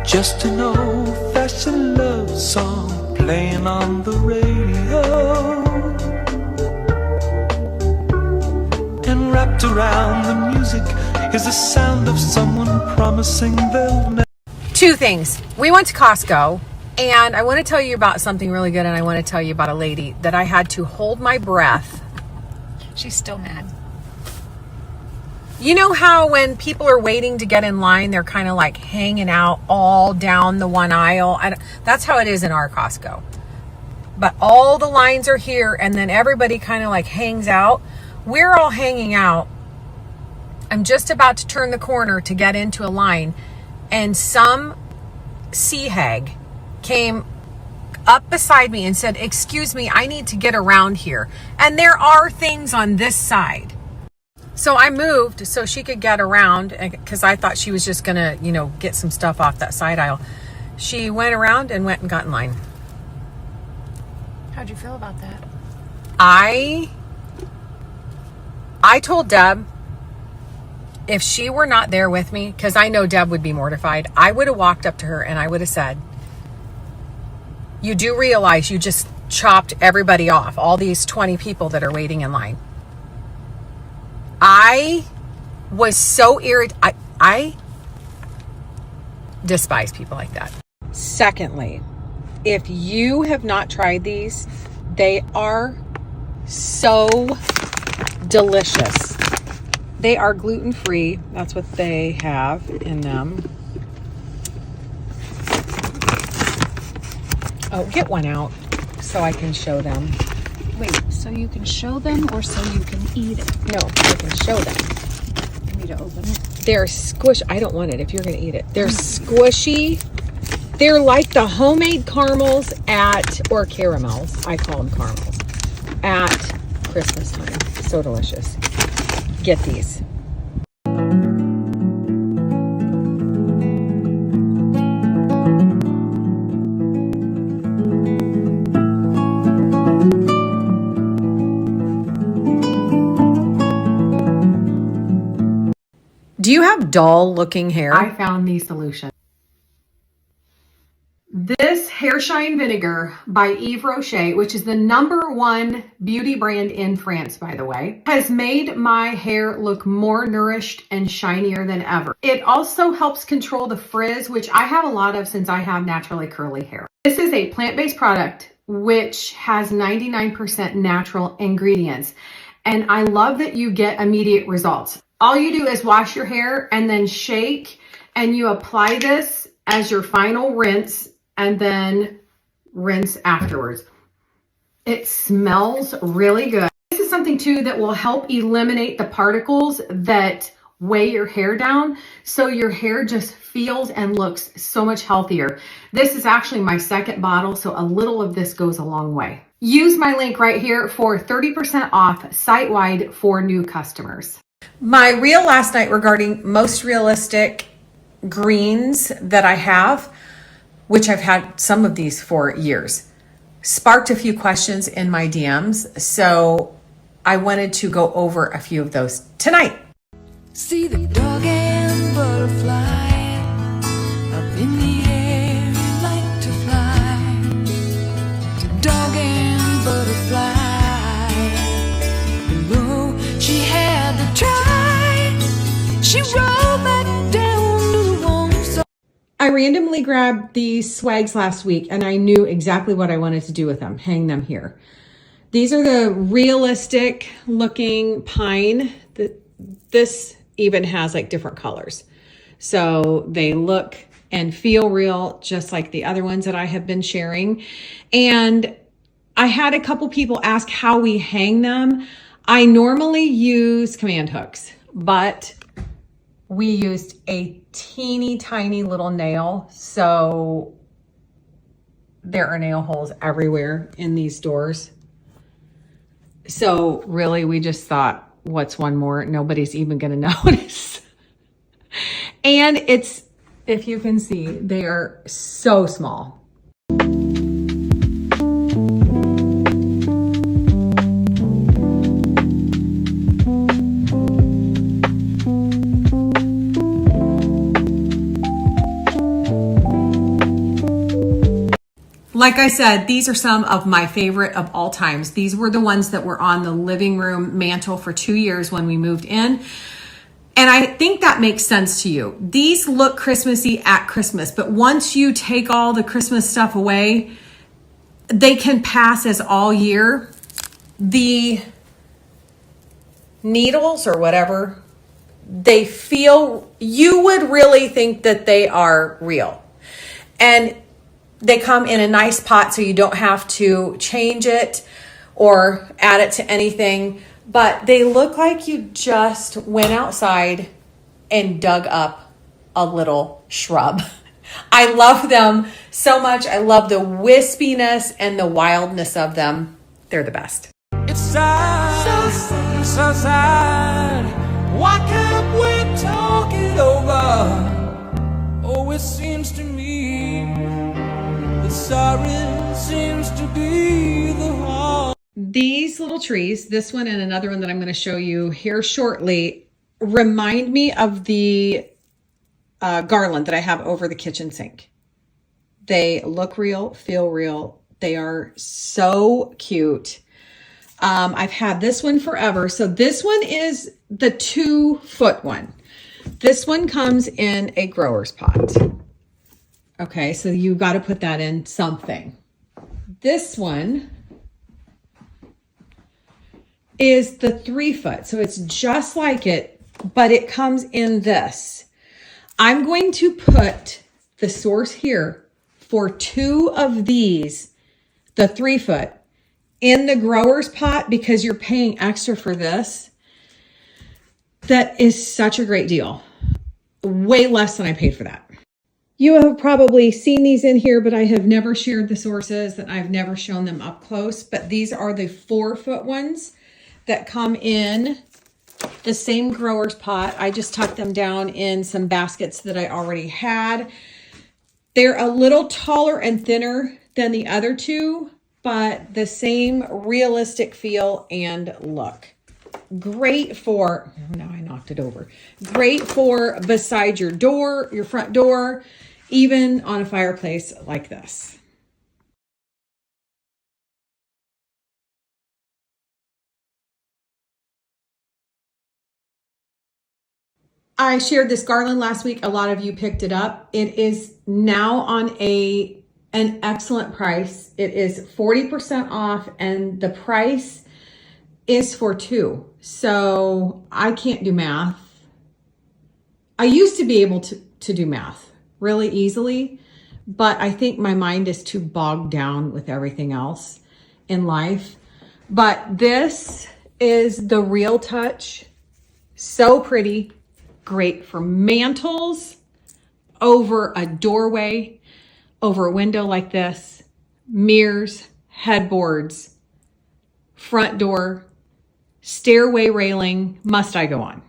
Just an old-fashioned love song playing on the radio, and wrapped around the music is the sound of someone promising they'll never. Two things. We went to Costco, and I want to tell you about something really good, and I want to tell you about a lady that I had to hold my breath. She's still mad. You know how when people are waiting to get in line, they're kind of like hanging out all down the one aisle? That's how it is in our Costco. But all the lines are here, and then everybody kind of like hangs out. We're all hanging out. I'm just about to turn the corner to get into a line, and some sea hag came up beside me and said, "Excuse me, I need to get around here. And there are things on this side." So I moved so she could get around, because I thought she was just going to, get some stuff off that side aisle. She went around and went and got in line. How'd you feel about that? I told Deb, if she were not there with me, because I know Deb would be mortified, I would have walked up to her and I would have said, "You do realize you just chopped everybody off, all these 20 people that are waiting in line." I was so irritated. I despise people like that. Secondly, if you have not tried these, they are so delicious. They are gluten-free. That's what they have in them. Oh, get one out so I can show them. Wait, so you can show them or so you can eat it? No, I can show them. You need to open it. They're squish. I don't want it if you're going to eat it. They're squishy. They're like the homemade caramels or caramels. I call them caramels at Christmas time. So delicious. Get these. Do you have dull looking hair? I found the solution. This Hair Shine Vinegar by Yves Rocher, which is the #1 beauty brand in France, by the way, has made my hair look more nourished and shinier than ever. It also helps control the frizz, which I have a lot of since I have naturally curly hair. This is a plant-based product which has 99% natural ingredients. And I love that you get immediate results. All you do is wash your hair and then shake, and you apply this as your final rinse and then rinse afterwards. It smells really good. This is something too that will help eliminate the particles that weigh your hair down, so your hair just feels and looks so much healthier. This is actually my second bottle, so a little of this goes a long way. Use my link right here for 30% off site-wide for new customers. My reel last night regarding most realistic greens that I have, which I've had some of these for years, sparked a few questions in my DMs. So I wanted to go over a few of those tonight. See the dog and butterfly up in the air, like to fly. Dog and butterfly below, she had to try. She rolled back down to the warm side. I randomly grabbed these swags last week, and I knew exactly what I wanted to do with them. Hang them here. These are the realistic looking pine. This even has like different colors. So they look and feel real, just like the other ones that I have been sharing. And I had a couple people ask how we hang them. I normally use command hooks, but we used a teeny tiny little nail. So there are nail holes everywhere in these doors. So really, we just thought, what's one more? Nobody's even going to notice. And it's, if you can see, they are so small. Like I said, these are some of my favorite of all times. These were the ones that were on the living room mantle for 2 years when we moved in. And I think that makes sense to you. These look Christmassy at Christmas, but once you take all the Christmas stuff away, they can pass as all year. The needles or whatever, they feel, you would really think that they are real. And they come in a nice pot so you don't have to change it or add it to anything. But they look like you just went outside and dug up a little shrub. I love them so much. I love the wispiness and the wildness of them. They're the best. It's sad, so sad. Why can't we talk it over? Oh, it seems to me that sorry seems to be the heart. These little trees, this one and another one that I'm going to show you here shortly, remind me of the garland that I have over the kitchen sink. They look real, feel real. They are so cute. I've had this one forever. So this one is the 2-foot one. This one comes in a grower's pot. Okay, so you got to put that in something. This one is the 3-foot. So it's just like it, but it comes in this. I'm going to put the source here for 2 of these, the 3-foot, in the grower's pot because you're paying extra for this. That is such a great deal. Way less than I paid for that. You have probably seen these in here, but I have never shared the sources and I've never shown them up close. But these are the 4-foot ones that come in the same grower's pot. I just tucked them down in some baskets that I already had. They're a little taller and thinner than the other 2, but the same realistic feel and look. Great for, oh, now I knocked it over. Great for beside your door, your front door, even on a fireplace like this. I shared this garland last week. A lot of you picked it up. It is now on an excellent price. It is 40% off and the price is for 2. So I can't do math. I used to be able to do math really easily, but I think my mind is too bogged down with everything else in life. But this is the Real Touch. So pretty. Great for mantles, over a doorway, over a window like this, mirrors, headboards, front door, stairway railing. Must I go on?